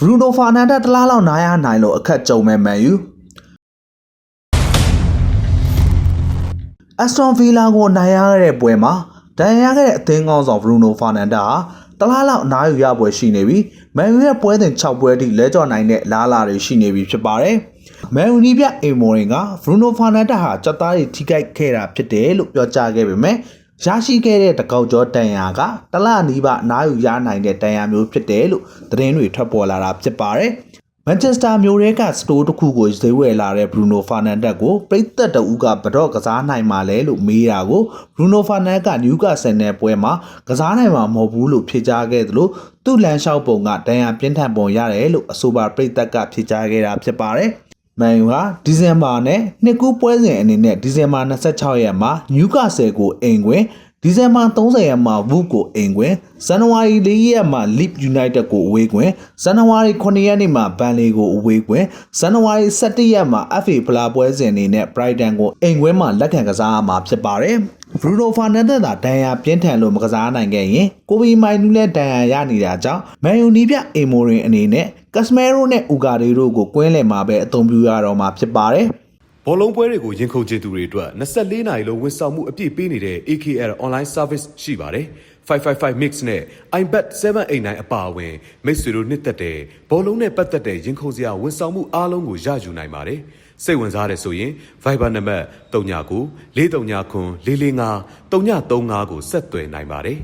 Bruno Fernandes တလားလောက်နားရနိုင်လို့အခက်ကြုံမဲ့မန်ယူ Aston Villa ကိုနိုင်ရတဲ့ပွဲမှာဒဏ်ရာရခဲ့တဲ့အသင်းကောင်းဆောင် Bruno Fernandes ဟာတလားလောက်အနားယူရပွဲရှိနေပြီးမန်ယူရဲ့ပွဲစဉ်6ပွဲထိလဲကျော်နိုင်တဲ့လားလာတွေရှိနေပြီဖြစ်ပါတယ်။မန်ယူနီးပြအေမိုရင်က Bruno Fernandes ဟာစက်သားတွေထိခိုက်ခဲ့တာဖြစ်တယ်လို့ပြောကြားခဲ့ပေမဲ့ရရှိခဲ့တဲ့တကောက်ကျော်တန်ရာကတလနီးပါအနားယူရနိုင်တဲ့တန်ရာမျိုးဖြစ်တယ်လို့သတင်းတွေထွက်ပေါ်လာတာဖြစ်ပါတယ်။မန်ချက်စတာမြို့ရဲကစတိုးတစ်ခုကိုဈေးဝယ်လာတဲ့ Bruno Fernandes ကိုပရိသတ်တအုပ်ကဘတော့ကစားနိုင်မှာလဲလို့မေးတာကို Bruno Fernandes ကနယူကာဆယ်နယ်ပွဲမှာကစားနိုင်မှာမဟုတ်ဘူးလို့ဖြေကြားခဲ့သလိုသူ့လမ်းလျှောက်ပုံကတန်ရာပြင်းထန်ပုံရတယ်လို့အဆိုပါပရိသတ်ကဖြေကြားခဲ့တာဖြစ်ပါတယ်။မန်ယူဟာဒီဇင်ဘာနဲ့နှစ်ကူးပွဲစဉ်အနေနဲ့ဒီဇင်ဘာ26ရက်မှာနယူကာဆယ်ကိုအိမ်ခွင်ဒီဇင်ဘာ30ရက်မှာဝူကိုအိမ်ခွင်ဇန်နဝါရီ4ရက်မှာ Leeds United ကိုအဝေးခွင်ဇန်နဝါရီ9ရက်နေ့မှာဘန်လီကိုအဝေးခွင်ဇန်နဝါရီ17ရက်မှာ FA ဖလားပွဲစဉ်အနေနဲ့ Brighton ကိုအိမ်ခွင်မှာလက်ခံကစားရမှာဖြစ်ပါတယ်။ Bruno Fernandes သာဒဏ်ရာပြင်းထန်လို့မကစားနိုင်ခဲ့ရင်ကိုဘီမိုင်နူးလည်းဒဏ်ရာရနေတာကြောင့်မန်ယူနီးပြအေမိုရင်အနေနဲ့ကက်စမဲရိုနဲ့အူဂါဒီတို့ကိုကွင်းလယ်မှာပဲအသုံးပြုရတော့မှာဖြစ်ပါတယ်။ ဘောလုံးပွဲတွေကိုရင်ခုန်ချသူတွေအတွက်24နာရီလုံးဝန်ဆောင်မှုအပြည့်ပေးနေတဲ့ AKL online service ရှိပါတယ်555 mix နဲ့ iBet 789အပါအဝင်မိတ်ဆွေတို့နှစ်သက်တဲ့ဘောလုံးနဲ့ပတ်သက်တဲ့ရင်ခုန်စရာဝန်ဆောင်မှုအားလုံးကိုရယူနိုင်ပါတယ်စိတ်ဝင်စားတဲ့ဆိုရင် Viber နံပါတ်39 439 445 335ကိုဆက်သွယ်နိုင်ပါတယ်